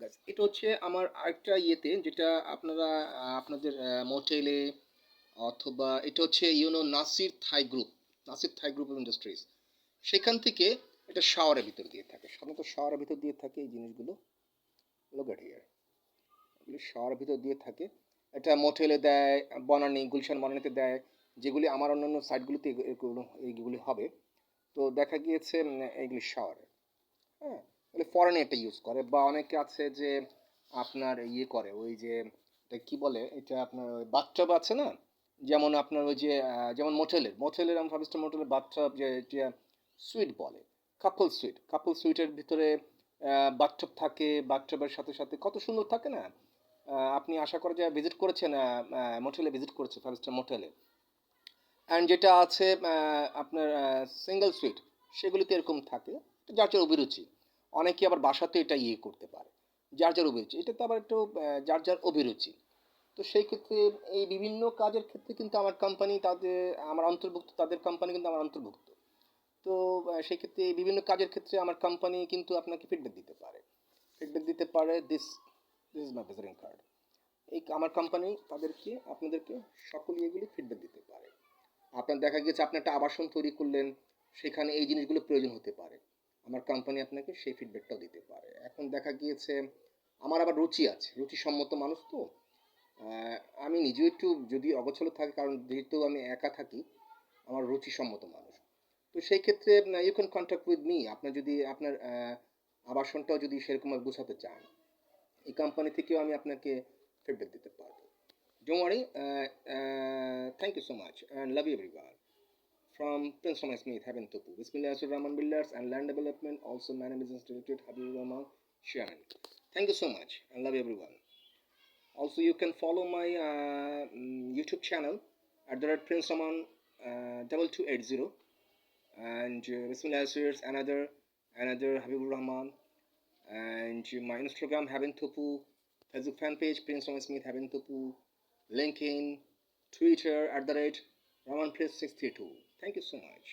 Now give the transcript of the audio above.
Guys, এটা হচ্ছে আমার আরেকটা ইয়েতে যেটা আপনারা আপনাদের মোটেলে অথবা এটা হচ্ছে নাসির থাই গ্রুপ অফ ইন্ডাস্ট্রিজ, সেখান থেকে এটা শাওয়ারের ভিতর দিয়ে থাকে, সাধারণত শাওয়ারের ভিতর দিয়ে থাকে এই জিনিসগুলো। লোক এট হিয়ার, এগুলি শাওয়ারের ভিতর দিয়ে থাকে। এটা মোটেলে দেয়, বনানী গুলশান বনানীতে দেয়, যেগুলি আমার অন্যান্য সাইটগুলিতে এইগুলি হবে। তো দেখা গিয়েছে এইগুলি শাওয়ারে, হ্যাঁ, তাহলে ফরেনে এটা ইউজ করে, বা অনেকে আছে যে আপনার ইয়ে করে ওই যে এটা কি বলে, এটা আপনার বাথটাব আছে না, যেমন আপনার ওই যে যেমন মোটেলের আমি ফাইভ স্টার মোটেলের বাথটাব যে সুইট বলে, কাপল সুইটের ভিতরে বাথটাব থাকে, বাথটাবের সাথে সাথে কত সুন্দর থাকে না। আপনি আশা করে যে ভিজিট করেছেন, মোটেলে ভিজিট করেছে ফাইভ স্টার মোটেলে, অ্যান্ড যেটা আছে আপনার সিঙ্গেল সুইট, সেগুলিতে এরকম থাকে। যার যার অভিরুচি, অনেকে আবার বাসাতে এটা ইয়ে করতে পারে, যার যার অভিরুচি, এটা তো আবার একটু যার যার অভিরুচি। তো সেই ক্ষেত্রে এই বিভিন্ন কাজের ক্ষেত্রে কিন্তু আমার কোম্পানি তাদের, আমার অন্তর্ভুক্ত, তাদের কোম্পানি কিন্তু আমার অন্তর্ভুক্ত। তো সেই ক্ষেত্রে এই বিভিন্ন কাজের ক্ষেত্রে আমার কোম্পানি কিন্তু আপনাকে ফিডব্যাক দিতে পারে this this is my visiting card. এই আমার কোম্পানি তাদেরকে, আপনাদেরকে সকল ইয়েগুলি ফিডব্যাক দিতে পারে। আপনার দেখা গেছে আপনি একটা আবাসন তৈরি করলেন, সেখানে এই জিনিসগুলো প্রয়োজন হতে পারে, আমার কোম্পানি আপনাকে সেই ফিডব্যাকটাও দিতে পারে। এখন দেখা গিয়েছে আমার আবার রুচি আছে, রুচিসম্মত মানুষ তো। আহ, আমি নিজেও একটু যদি অগোছলো থাকি, কারণ যেহেতু আমি একা থাকি, আমার রুচিসম্মত মানুষ। তো সেই ক্ষেত্রে you can contact with me, আপনার যদি আপনার আবাসনটাও যদি সেরকমভাবে গুছাতে চান, এই কোম্পানি থেকেও আমি আপনাকে ফিডব্যাক দিতে পারবো। Don't worry. Thank you so much and love you everyone. From Prince Thomas Smith, Heaven Tupu. Bismillah Asur Rahman Builders and Land Development. Also, my name is Institute Habibur Rahman Chairman. Thank you so much and love you everyone. Also, you can follow my YouTube channel at the red Prince Rahman 2280, and Bismillah Asur another Habibur Rahman, and my Instagram Heaven Tupu, Facebook fan page Prince Thomas Smith Heaven Tupu, LinkedIn, Twitter @ Rahman Prince 632. Thank you so much.